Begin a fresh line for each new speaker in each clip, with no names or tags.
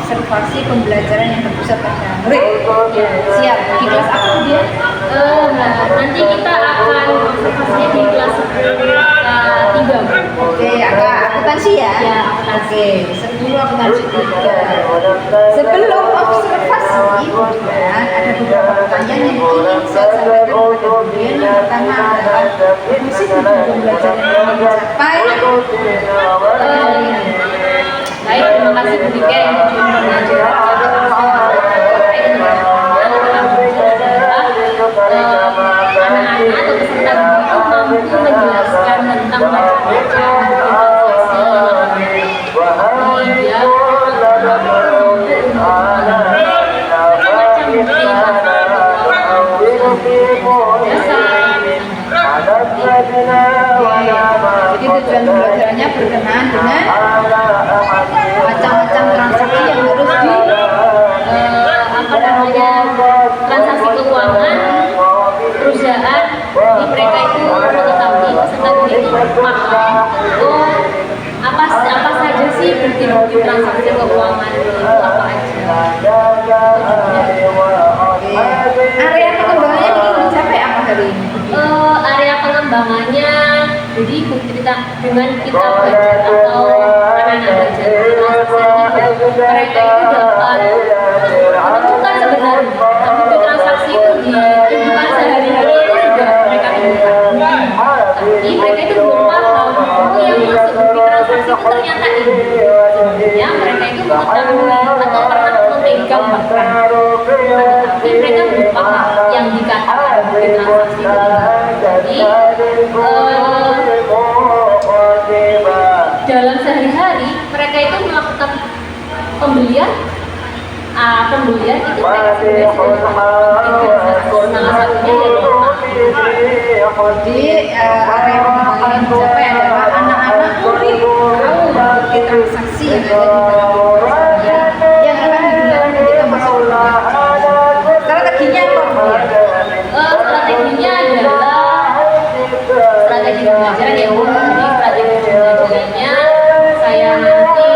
observasi pembelajaran yang terpusat pada murid. Ya, siap. Di kelas apa dia?
Nanti kita akan observasinya di kelas 3.
Oke, akuntansi ya?
Ya,
Oke, 10 akuntansi 3. Sebelum observasi, kemudian ada beberapa pertanyaan yang ingin saya sampaikan kepada kalian. Yang pertama adalah fungsi tujuan pembelajaran yang dicapai.
Baik, terima kasih Bu Dika yang tujuan pembelajaran anak-anak atau peserta didik itu mampu menjelaskan tentang baca-baca
Jadi tujuan pembelajarannya berkenaan dengan macam-macam transaksi yang harus
transaksi keuangan perusahaan. Jadi mereka itu mengetahui, peserta didik itu paham apa saja sih bukti-bukti transaksi keuangan itu apa aja.
Area pengembangannya ingin dicapai apa hari ini?
Area pengembangannya, jadi dengan kita belajar atau anak-anak belajar transaksi itu, mereka itu dapat menentukan sebenarnya bukti transaksi itu di kehidupan sehari-hari itu sudah mereka temukan. Tapi mereka itu belum paham yang masuk bukti transaksi itu ternyata ini. Sebenarnya mereka itu mengetahui atau pernah memegang bahkan, tapi mereka belum paham yang dikatakan bukti transaksi itu. Jadi dalam sehari-hari mereka itu melakukan pembelian itu mereka sebenarnya salah satunya
Jadi area pengembangan yang dicapai adalah anak-anak murid tahu bukti transaksi yang ada di dalam yang akan digunakan ketika masuk kuliah. Strateginya apa?
Strateginya adalah strategi pembelajaran yang umum. Jadi strategi pembelajarannya saya nanti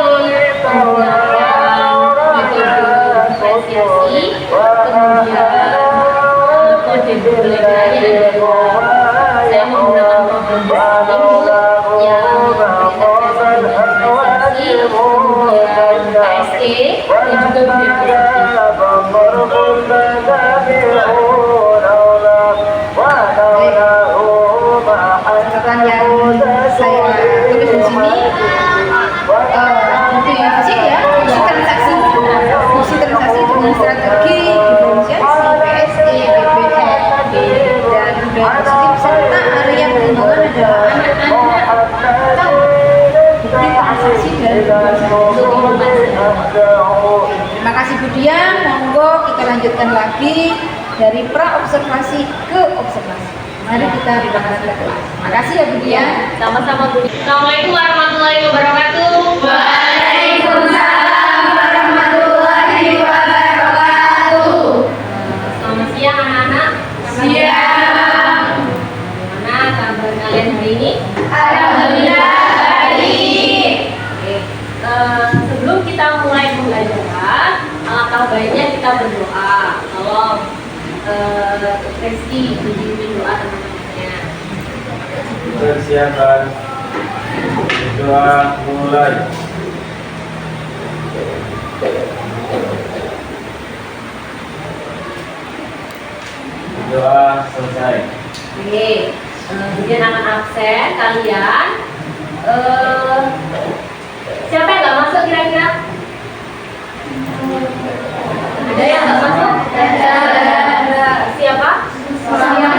menggunakan metode diferensiasi, kemudian kode pembelajarannya adalah saya menggunakan problem solving yang berintegrasi dengan diferensiasi, kemudian KSE dan juga budaya
catatan yang saya tulis di sini fisik ya, fungsi transaksi dengan strategi diferensiasi, PSE, BBM, dan budaya positif serta area pengembangan adalah anak-anak tahu bukti transaksi dan kehidupan. Terima kasih Bu Dian, monggo kita lanjutkan lagi dari pra observasi ke observasi. Mari kita berangkat ke kelas. Makasih ya Bu Dian.
Sama-sama Bu. Assalamualaikum warahmatullahi wabarakatuh.
Waalaikumsalam warahmatullahi wabarakatuh.
Selamat siang anak-anak.
Siang.
Gimana kabar kalian hari ini?
Alhamdulillah baik.
Oke. Sebelum kita mulai pembelajaran, alangkah baiknya kita berdoa. Tolong Rizky bimbing doa teman-temannya.
Persiapan doa mulai. Doa selesai.
Oke, kemudian akan absen kalian. Siapa yang nggak masuk kira-kira? Ada yang nggak masuk? Ada. Siapa? Ya.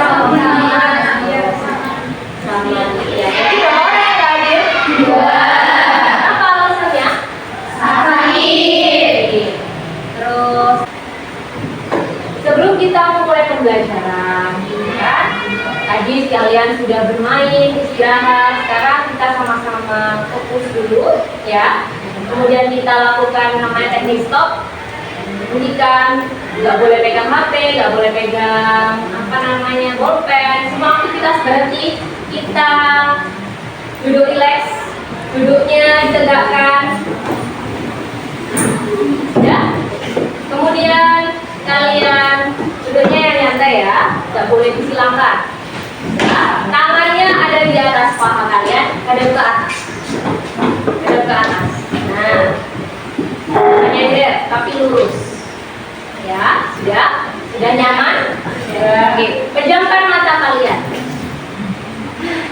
Jadi berapa orang yang nggak hadir? 2. Apa alasannya? Sakit. Terus sebelum kita memulai pembelajaran, ya, tadi kalian sudah bermain, istirahat. Sekarang kita sama-sama fokus dulu, ya. Kemudian kita lakukan namanya teknik stop. Bunyikan, nggak boleh pegang HP, nggak boleh pegang bolpen. Semua aktivitas berhenti. Kita duduk rileks, duduknya ditegakkan. Dan Kemudian kalian duduknya yang nyantai ya, nggak boleh disilangkan. Nah, tangannya ada di atas paha kalian, hadap ke atas, hadap ke atas. Nah, nyender tapi lurus. Ya, sudah nyaman. Oke, pejamkan mata kalian.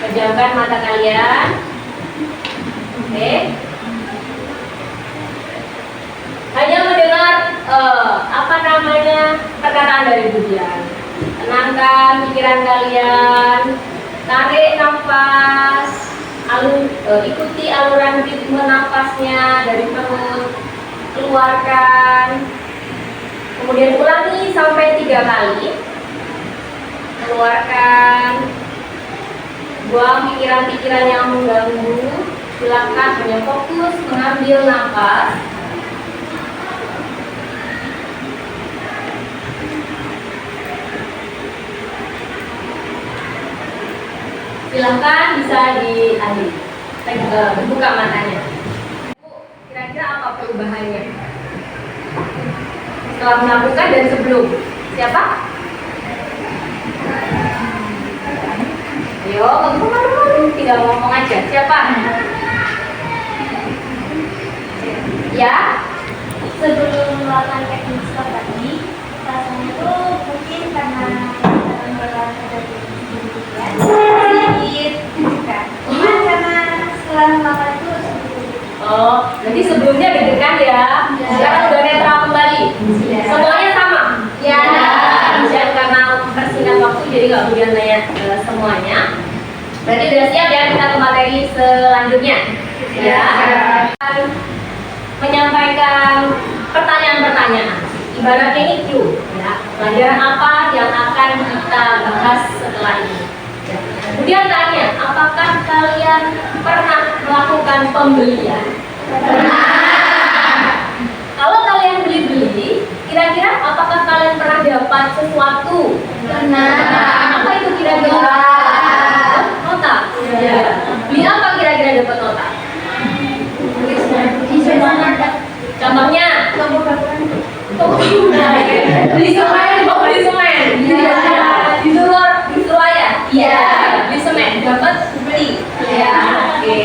Pejamkan mata kalian. Oke. Hanya mendengar perkataan dari Budian. Tenangkan pikiran kalian. Tarik nafas. Ikuti aluran ritme nafasnya dari perut. Keluarkan. Kemudian ulangi sampai 3 kali. Keluarkan. Buang pikiran-pikiran yang mengganggu. Silakan hanya fokus mengambil nafas. Silakan bisa dialih. Buka matanya. Kira-kira apa perubahannya setelah melakukan dan sebelum? Siapa? Ayo, tidak ngomong aja. Siapa? Ya?
Sebelum melakukan teknik stop tadi, rasanya tuh mungkin karena olahraga sedikit deg-degan. Cuman karena setelah melakukan itu
Oh, nanti sebelumnya deg-degan ya. Sekarang udah netral kembali. Semuanya sama.
Ya.
Dan karena persingkat waktu jadi nggak boleh nanya semuanya. Berarti udah siap ya kita ke materi selanjutnya. Ya. Menyampaikan pertanyaan-pertanyaan. Ibaratnya ini Q. Ya. Pelajaran apa yang akan kita bahas setelah ini? Ya. Kemudian tanya, apakah kalian pernah melakukan pembelian? Pernah. Kalau kalian beli-beli, kira-kira apakah kalian pernah dapat sesuatu?
Pernah.
Apa itu kira-kira? Nota. Ya. Beli apa kira-kira dapat nota? Contohnya? Beli semen. Disuruh ayah? Iya. Beli semen, dapat beli. Ya. Oke.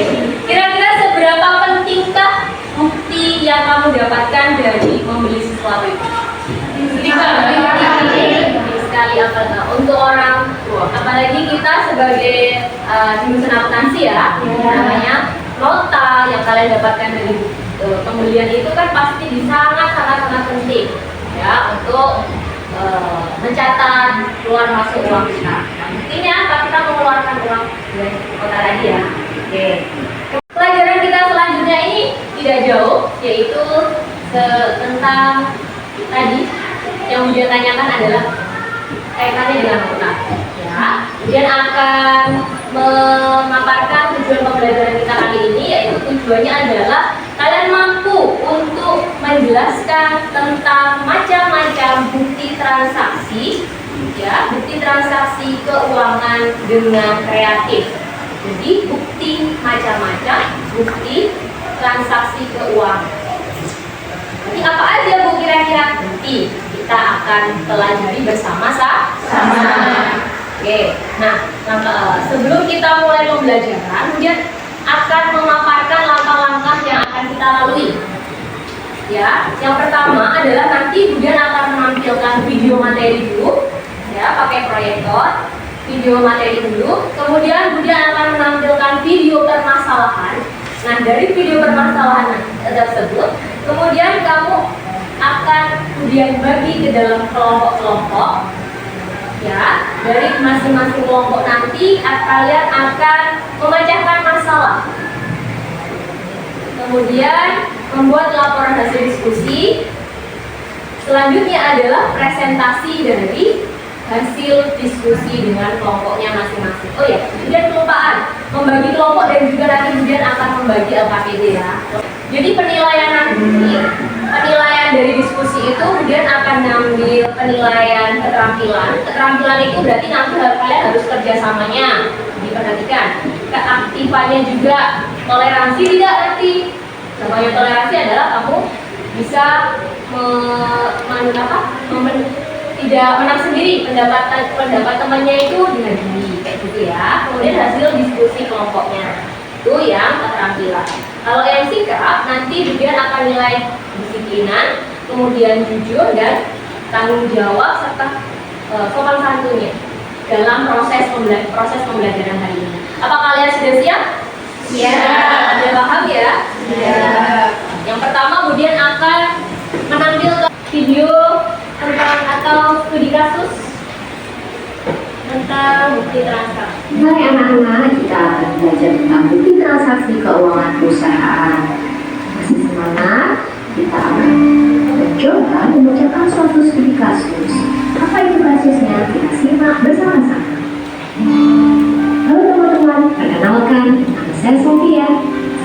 Kira-kira seberapa pentingkah bukti yang kamu dapatkan dari membeli sesuatu itu? Penting sekali untuk orang tua. Apalagi kita sebagai jurusan akuntansi ya, namanya nota yang kalian dapatkan dari pembelian itu kan pasti sangat penting ya untuk mencatat keluar masuk uang kita. Buktinya apa? Kita mengeluarkan uang dari kota lagi ya. Oke. Pelajaran kita selanjutnya ini tidak jauh, yaitu tentang tadi yang dia tanyakan adalah kaitannya dengan nota. Ya. Kemudian akan memaparkan tujuan pembelajaran kita kali ini, yaitu tujuannya adalah kalian mampu untuk menjelaskan tentang macam-macam bukti transaksi, ya, bukti transaksi keuangan dengan kreatif. Jadi bukti macam-macam, bukti transaksi keuangan. Jadi apa aja Bu kira-kira? Nanti kita akan pelajari bersama-sama. Oke, nah sebelum kita mulai pembelajaran, kemudian akan memaparkan langkah-langkah yang akan kita lalui. Ya, yang pertama adalah nanti kemudian akan menampilkan video materi dulu, ya, pakai proyektor, video materi dulu. Kemudian akan menampilkan video permasalahan. Nah, dari video permasalahan tersebut, kemudian kamu akan kemudian bagi ke dalam kelompok-kelompok. Ya, dari masing-masing kelompok nanti kalian akan memecahkan masalah. Kemudian membuat laporan hasil diskusi. Selanjutnya adalah presentasi dari hasil diskusi dengan kelompoknya masing-masing. Oh ya, kemudian kelupaan membagi kelompok dan juga nanti kemudian akan membagi LKPD ya. Jadi penilaian nanti, penilaian dari diskusi itu kemudian akan ngambil penilaian keterampilan. Keterampilan itu berarti nanti kalian harus kerjasamanya diperhatikan. Keaktifannya juga, toleransi tidak nanti. Namanya toleransi adalah kamu bisa tidak menang sendiri, pendapat temannya itu dihargai kayak gitu ya. Kemudian hasil diskusi kelompoknya itu yang keterampilan. Kalau yang sikap nanti dia akan nilai disiplinan, kemudian jujur dan tanggung jawab serta sopan santunnya dalam proses pembelajaran hari ini. Apa kalian sudah siap?
Ya.
Sudah paham ya?
Ya.
Yang pertama kemudian akan menampilkan video tentang atau studi kasus tentang bukti transaksi.
Hai anak-anak, kita akan belajar tentang bukti transaksi keuangan perusahaan. Masih semangat? Kita akan mencoba membacakan suatu studi kasus. Apa itu kasusnya? Kita simak bersama-sama. Halo teman-teman, perkenalkan, nama saya Sofia.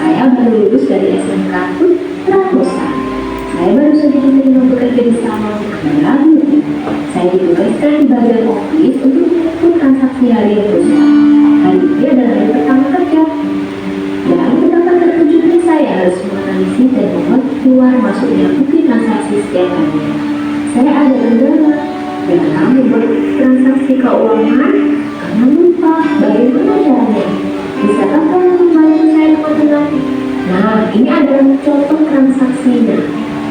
Saya baru lulus dari SMK Putra Musa. Saya baru saja diterima bekerja di salon Kamera Beauty. Saya ditugaskan di bagian office untuk menghitung transaksi harian perusahaan. Hari ini adalah hari pertama kerja. Dan betapa terkejutnya saya harus menganalisis dan membuat keluar masuknya bukti transaksi setiap hari. Saya ada kendala dalam membuat transaksi keuangan karena lupa bagaimana caranya. Bisakah kalian membantu saya teman-teman? Nah, ini adalah contoh transaksinya.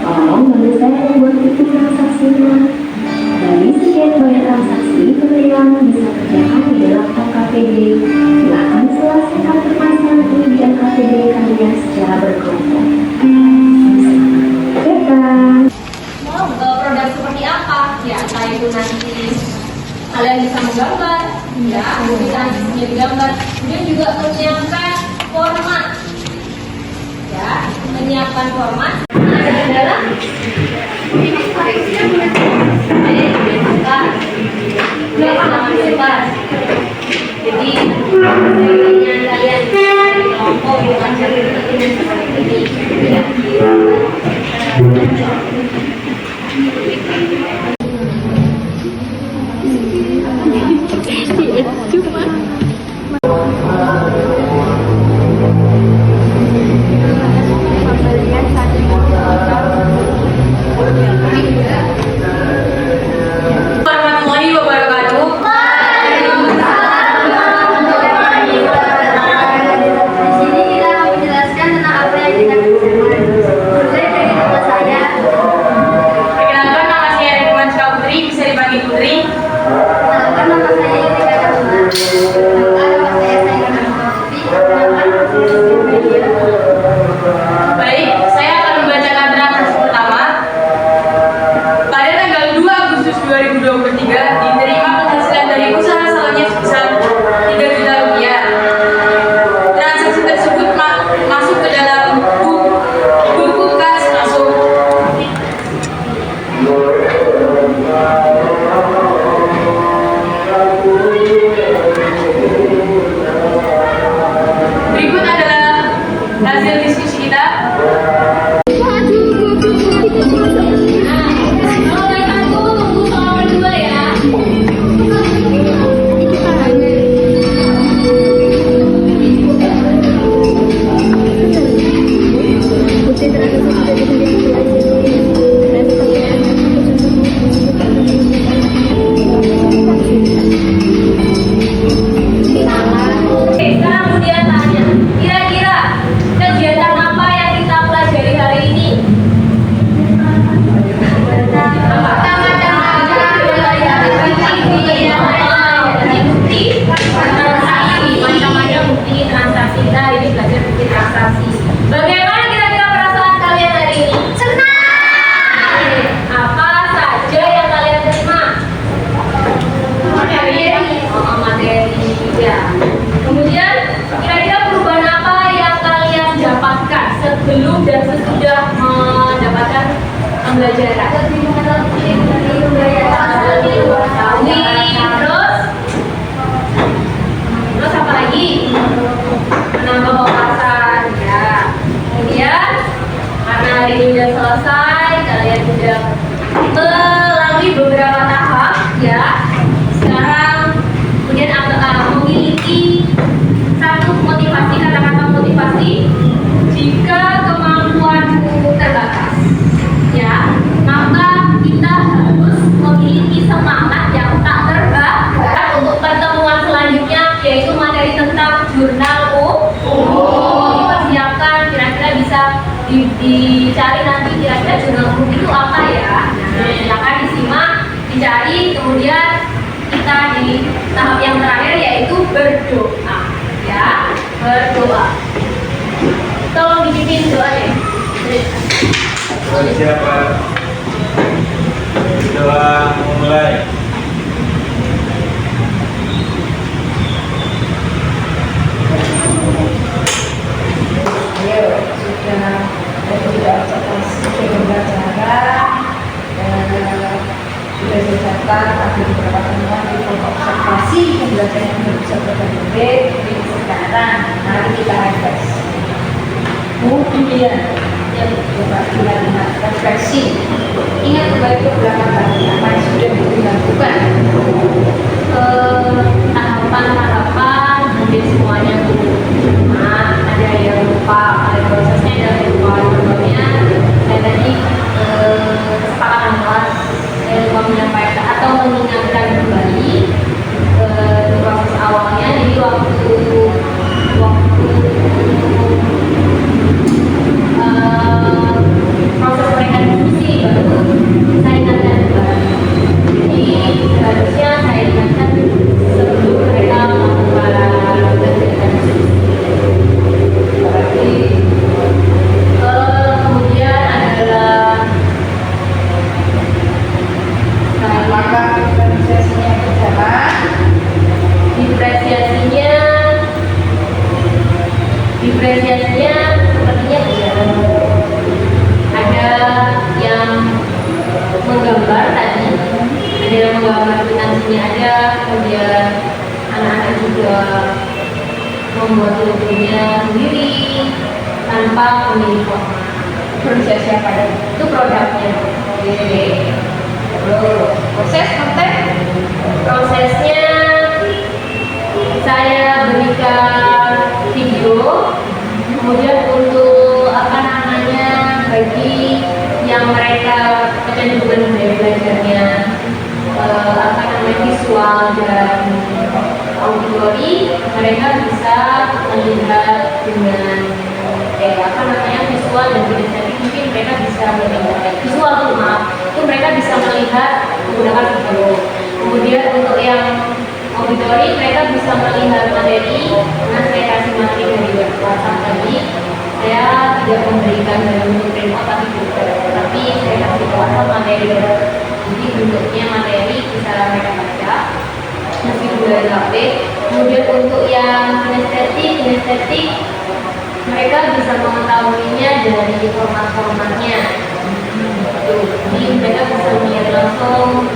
Tolong bantu saya membuat bukti transaksinya. Dari sekian banyak transaksi, kalian bisa kerjakan di dalam KKPD. Silakan selesaikan permasalahan ini di KKPD kalian secara berkelompok. Kerjakan.
Mau produk seperti apa? Ya, entah itu nanti kalian bisa menggambar, ya, bisa menjadi gambar. Kemudian juga menyiapkan format, ya, menyiapkan format. Ada kendala? Jadi, kalian kelompok bukan seperti ini.
Warahmatullahi wabarakatuh.
Di sini kita akan menjelaskan tentang apa yang kita kerjakan. Mulai dari nama saya.
Perkenalkan, nama saya Ridwan Syah Putri, bisa dipanggil Putri.
Perkenalkan, nama saya Yudhika Dharma. Perkenalkan, nama saya Sayyidina Mahmudi. Perkenalkan, nama saya Siti.
Baik, saya akan membacakan transaksi pertama. Pada tanggal 2 Agustus 2023, diterima penghasilan dari usaha salonnya sebesar 3 juta rupiah. Transaksi tersebut masuk ke dalam buku kas masuk. Berikut adalah hasil diskusi kita.
Oke, sekarang kemudian tanya, kira-kira kegiatan apa yang kita pelajari hari ini? Macam-macam bukti transaksi. Kita hari ini belajar bukti transaksi. Bagaimana kira-kira perasaan kalian hari ini? Senang. Apa saja yang kalian terima? Materi. Ya. Kemudian kira-kira perubahan apa yang kalian dapatkan sebelum dan sesudah mendapatkan pembelajaran?
Lebih mengetahui budaya
Terus apa lagi? Menambah wawasan, ya. Kemudian karena hari ini sudah selesai, kalian sudah melalui beberapa tahap, ya. Sekarang kemudian memiliki satu motivasi, kata-kata motivasi jika kemampuanmu terbatas, ya.
Persiapan. Doa mulai.
Ayo, sudah berbicara, sudah dicatat ada beberapa temuan di observasi pembelajaran yang bisa berbeda. Jadi sekarang mari kita refresh. Kemudian yang coba kita lihat refleksi. Ingat kembali ke belakang tadi apa yang sudah dilakukan.
Tahapan-tahapan hampir semuanya nah, ada yang lupa, ada prosesnya, ada yang lupa. Contohnya saya tadi kesepakatan kelas saya lupa menyampaikan atau mengingatkan kembali proses awalnya. Jadi waktu proses mereka diskusi baru saya ingatkan kembali. Jadi seharusnya saya ingatkan sebelum mereka melakukan kegiatan diskusi. Berarti kemudian adalah
Apakah diferensiasinya berjalan?
diferensiasinya sepertinya berjalan. Ada yang menggambar tadi, ada yang menggambar finansinya ada, kemudian anak-anak juga membuat logonya sendiri tanpa memilih warna.
Proses siapa ya?
Itu produknya.
Oke. Terus proses konten.
Prosesnya saya berikan video, kemudian untuk bagi yang mereka kecenderungan dari belajarnya visual dan auditori, mereka bisa melihat dengan visual dan kinestetik. Mungkin mereka bisa melihat visual itu mereka bisa melihat menggunakan video. Kemudian untuk yang auditori, mereka bisa melihat materi. Nah, saya kasih materi dari WhatsApp tadi. Saya tidak memberikan dalam bentuk print out tapi saya kasih ke WhatsApp materi. Jadi bentuknya materi bisa mereka baca meskipun dari HP. Kemudian untuk yang kinestetik mereka bisa mengetahuinya dari format-formatnya. Jadi mereka bisa melihat langsung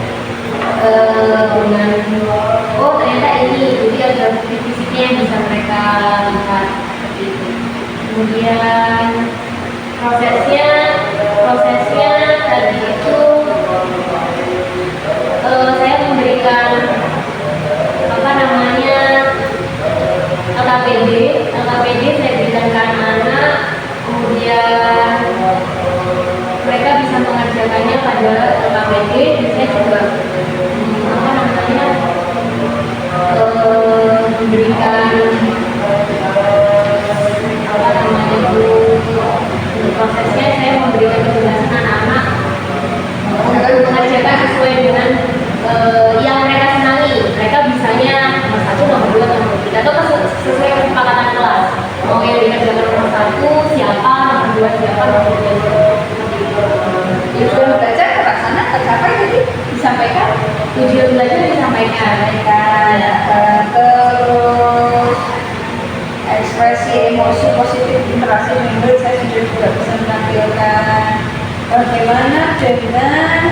dengan ternyata ini, jadi ada bukti fisiknya yang bisa mereka lihat seperti itu. Kemudian prosesnya tadi itu saya memberikan LKPD saya berikan ke anak-anak, kemudian mereka bisa mengerjakannya pada LKPD. Dan saya juga memberikan prosesnya. Saya memberikan penjelasan anak-anak untuk mengerjakan sesuai dengan yang mereka senangi. Mereka bisanya nomor 1, nomor 2, nomor 3 atau sesuai kesepakatan kelas. Mau yang dikerjakan nomor 1 siapa, nomor 2 siapa, nomor 3 seperti itu.
Tujuan belajar terlaksana, tercapai tadi disampaikan.
Tujuan belajar disampaikan.
Terus ekspresi emosi positif interaksi minggu saya sudah juga bisa menampilkan bagaimana dengan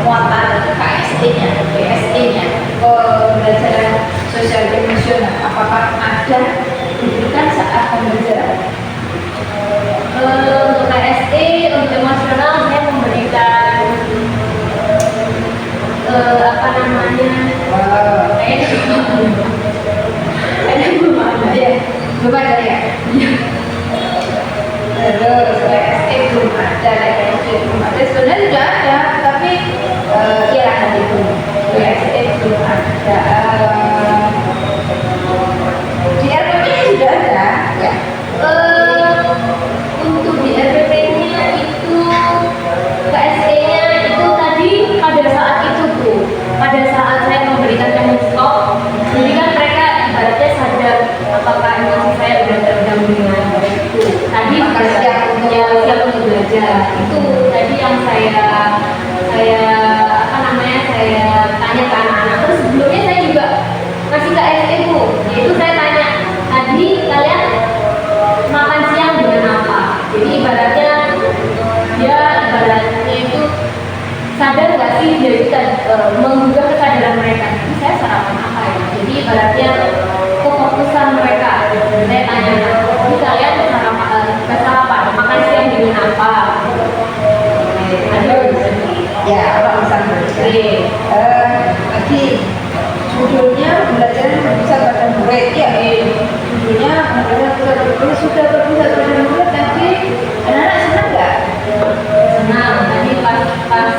muatan KSD-nya, BSD-nya, pembelajaran sosial emosional. Apakah ada diberikan saat pembelajaran?
Untuk KSD, untuk emosional saya memberikan
belum ada ya? Terus KSD belum ada, sebenarnya sudah ada, tapi ya nanti dulu. KSD belum ada. Di RPP sudah ada ya.
Untuk di RPP-nya itu KSE-nya itu tadi pada saat itu Bu, pada saat saya memberikan stop, jadi kan mereka ibaratnya sadar apakah itu tadi yang saya apa namanya saya tanya ke anak-anak. Terus sebelumnya saya juga kasih ke SD Bu, yaitu saya tanya tadi kalian makan siang dengan apa? Jadi ibaratnya itu sadar nggak sih dia itu menggugah kesadaran mereka. Jadi saya sarapan apa ya? Jadi ibaratnya kefokusan mereka. Saya tanya, ini kalian sarapan makan siang dengan apa?
Ya, apa misalnya? Tadi judulnya belajar berpusat pada murid. Ya, judulnya belajar berpusat pada murid. Sudah berpusat pada murid, tapi anak-anak senang nggak?
Senang. Tadi pas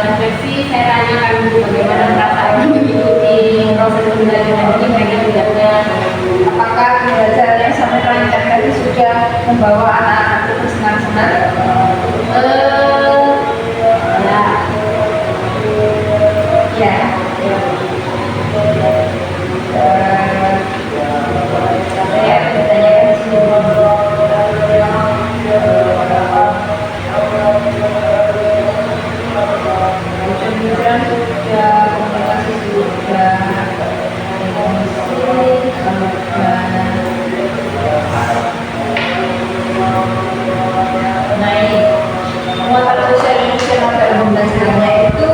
refleksi saya tanyakan dulu bagaimana perasaan mengikuti proses pembelajaran ini, mereka bilangnya
Apakah belajar yang sampai terancam tadi sudah membawa anak-anak itu bersenang-senang?
ya.
Saya bertanyakan di sini. Kemudian sudah komunikasi sudah nah ini muatan sosial emosional dalam pembelajarannya itu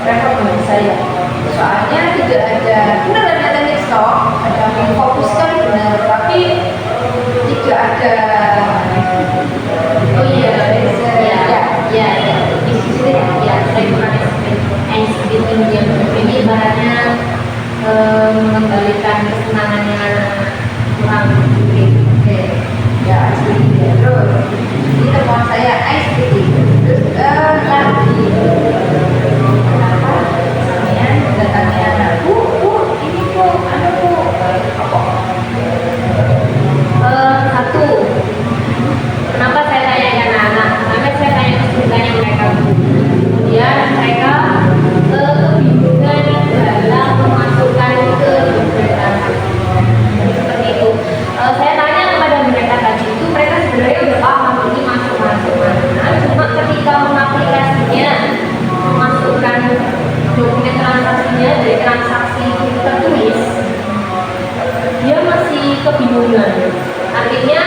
repot bagi saya. Soalnya tidak ada benar ada teknik stop, ada memfokuskan benar, tapi tidak ada.
Oh iya, di sini ya saya kurang NCT kemudian ini ibaratnya mengembalikan kesenangannya kurang
Oke, ya ICT. Terus ini teman saya ICT. Terus lagi kenapa? Misalnya datangnya anak bu ini bu anak bu apa?
Satu, kenapa saya tanya ke anak-anak? Karena saya tanya kesulitannya mereka. Kemudian mereka kebingungan dalam memasukkan ke pembelajaran. Seperti itu. Saya tanya kepada mereka tadi itu mereka sebenarnya udah paham ini masuk. Cuma ketika mengaplikasinya, memasukkan dokumen transaksinya dari transaksi tertulis, dia masih kebingungan. Artinya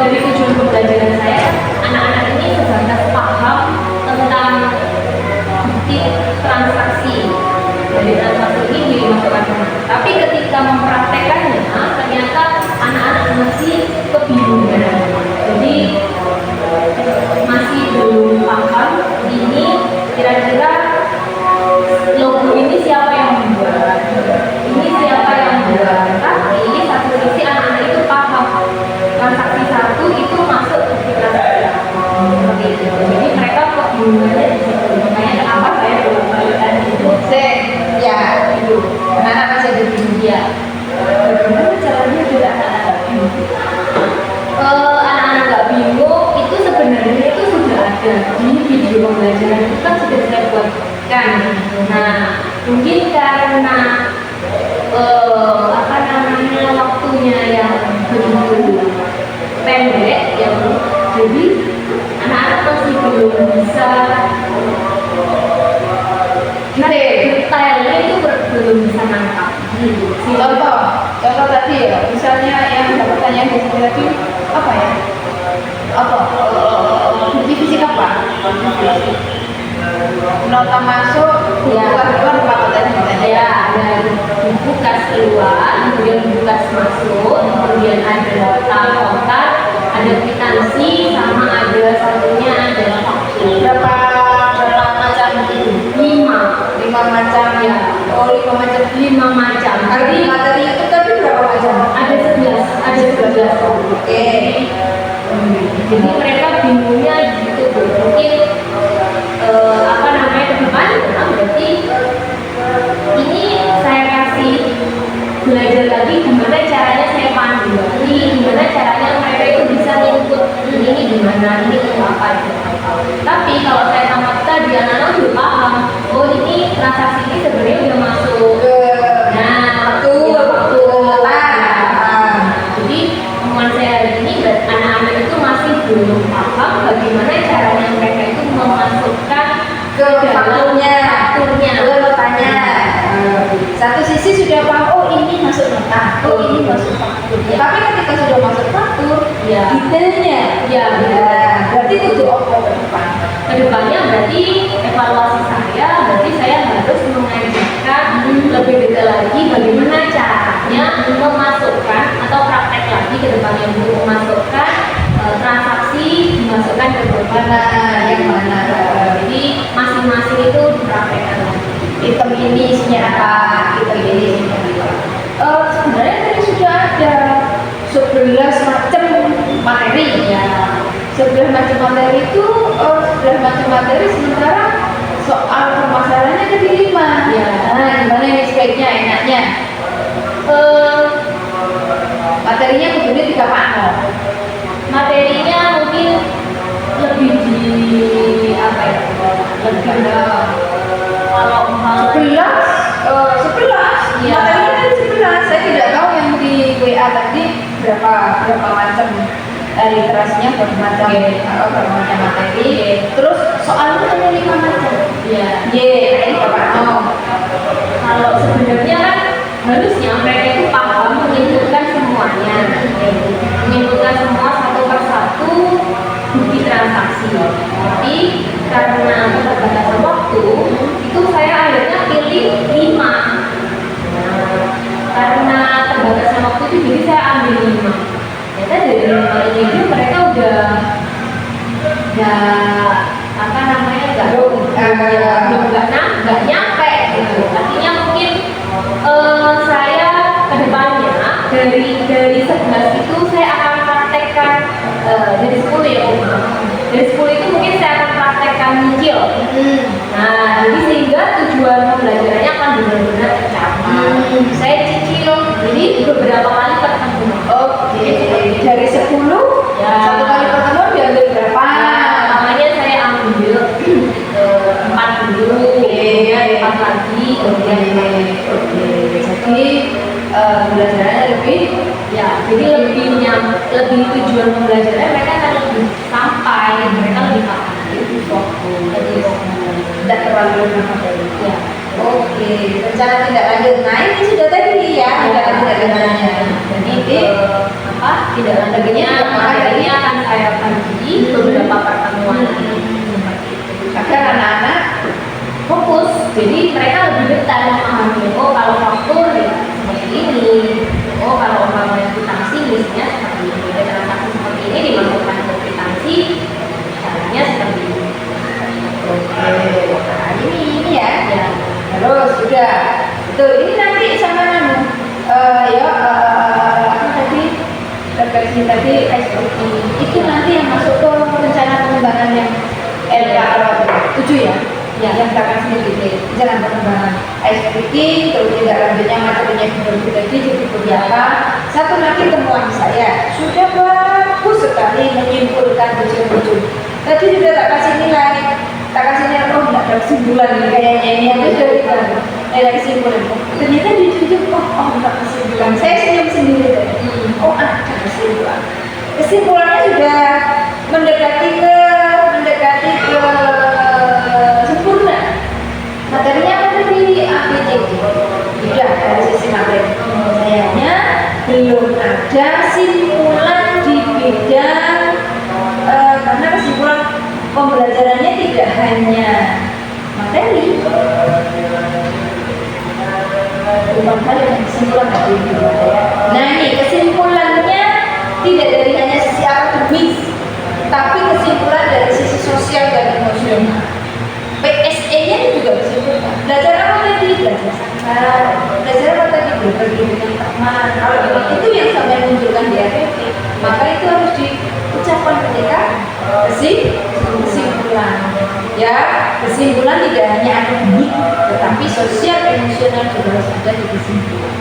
dari tujuan pembelajaran saya, anak-anak ini sebatas paham tentang bukti transaksi dari transaksi ini dimasukkan ke mana. Tapi ketika mempraktekannya, ternyata anak-anak masih kebingungan. Jadi masih belum paham ini kira-kira logo ini siapa yang membuat, ini siapa yang membuat. Tapi satu sisi anak-anak itu paham transaksi satu itu masuk ke transaksi seperti itu. Jadi mereka kebingungannya di situ. Makanya kenapa saya bolak-balikan itu.
Ya itu anak-anak masih ada bingung
Ya,
bagaimana caranya tidak anak-anak bingung?
anak-anak nggak bingung itu sebenarnya itu sudah ada di video pembelajaran itu kan sudah saya buatkan. Nah, mungkin karena apa namanya waktunya yang begitu pendek ya, jadi anak-anak masih belum bisa detailnya itu belum bisa nangkap gitu.
Contoh tadi ya, misalnya yang dapat pertanyaan di sini tadi apa ya? Bukti fisik apa? Nota masuk, buku
Ya.
keluar apa tadi ditanya?
Ya, ada buku kas keluar, kemudian buku kas masuk, kemudian ada nota kontak, ada kwitansi, sama ada satunya adalah faktur.
Berapa macam itu? 5 macam
Ya.
Oh 5 macam.
5 macam.
Kalau di materi itu tadi berapa macam?
Ada 11.
Oke.
Jadi mereka bingungnya gitu, Bu. Mungkin apa namanya ke depan, berarti ini saya kasih belajar lagi gimana caranya saya pandu lagi, gimana caranya mereka itu bisa input ini gimana, ini untuk apa gitu. Tapi kalau saya tamat tadi anak-anak udah paham, oh ini transaksi ini sebenarnya udah masuk. Nah,
Betul.
ya, betul.
Nah.
Jadi temuan saya hari ini belum paham bagaimana caranya mereka itu memasukkan
Ke fakturnya,
fakturnya.
ke notanya. Satu sisi sudah paham, oh ini masuk nota, oh ini masuk faktur.
Ya.
Tapi ketika sudah masuk faktur,
Ya.
detailnya,
Ya,
berarti itu apa ke depan?
Kedepannya berarti evaluasi saya, berarti saya harus mengajarkan lebih detail lagi bagaimana caranya memasukkan atau praktek lagi ke depannya untuk memasukkan transaksi dimasukkan ke
Mana yang mana?
jadi masing-masing itu dipraktekkan lagi.
Item ini isinya apa? Item ini isinya apa? Sebenarnya tadi sudah ada 11 macam materi ya. 11 macam materi itu 11 macam materi, sementara soal permasalahannya ada di 5
Ya.
Nah, gimana ini sebaiknya enaknya? Materinya kemudian 3 part.
Materinya mungkin lebih di apa ya, lebih kalau umpamanya
11
Iya.
materinya ada 11. Saya tidak tahu yang di WA tadi berapa macam literasinya, berapa macam materi. Terus soalnya ada 5 macam.
ya
Kayak 3 part.
kalau sebenarnya kan harusnya mereka itu paham menginputkan semuanya, menginputkan semua satu persatu bukti transaksi. Tapi karena keterbatasan waktu, itu saya akhirnya pilih 5. Karena terbatasan waktu itu jadi saya ambil 5. Ternyata dari 5 ini itu mereka udah apa namanya nggak nyampe gitu. Artinya mungkin saya kedepannya dari 11 itu saya akan praktekkan dari 10 ya Om. Dari 10 itu mungkin saya akan praktekkan nyicil. Nah, jadi sehingga tujuan pembelajarannya akan benar-benar tercapai. Saya cicil jadi beberapa kali pertemuan.
Oke, dari 10
Ya.
satu kali pertemuan diambil berapa?
Makanya saya ambil 4 dulu, kemudian 4 lagi, kemudian 4
Oke, jadi belajarnya lebih
jadi lebih tujuan pembelajarannya mereka akan lebih sampai, mereka lebih paham lebih
tidak terlalu materi.
ya.
Oke, rencana tindak lanjut. Nah ini sudah tadi ya, rencana tindak lanjutnya.
Jadi tidak lanjutnya materinya akan saya bagi beberapa pertemuan seperti itu.
Agar anak-anak
Fokus, jadi mereka lebih detail memahami. Oh kalau faktur ya seperti ini. Oh kalau umpamanya kwitansi listnya seperti ini. Dan transaksi seperti ini dimasukkan ke kwitansi, caranya seperti ini.
oke, nah ini ya.
Ya,
Terus sudah. Tuh ini nanti sama apa tadi referensi tadi SOP itu nanti yang masuk ke rencana pengembangan yang LK 7 ya.
Ya.
Yang kita kasih sendiri jalan pengembangan ice breaking, terus tindak lanjutnya materinya dibagi tadi jadi beberapa. Satu lagi temuan saya sudah bagus sekali menyimpulkan tujuan. Tadi sudah tak kasih nilai, oh nggak ada kesimpulan nih kayaknya ini yang sudah kita nilai kesimpulan. Ternyata di ujung oh nggak kesimpulan. Saya senyum sendiri tadi. Oh ada kesimpulan. Kesimpulannya sudah mendekati ke sempurna. Materinya ada di APJJ. Sudah dari sisi materi. Sayangnya belum ada simpulan di bidang karena kesimpulan pembelajarannya tidak hanya materi. Belum kali yang kesimpulan dari ya. Nah ini kesimpulannya tidak dari hanya sisi akademis, tapi kesimpulan dari sisi sosial dan emosional. PSE-nya juga kesimpulan. Belajar apa tadi? Belajar sabar. Belajar apa tadi? Berbagi dengan teman. Kalau memang itu yang sampai menunjukkan di APP, maka itu harus diucapkan ketika kesimpulan. Ya, kesimpulan tidak hanya akademik, tetapi sosial emosional juga harus ada di kesimpulan.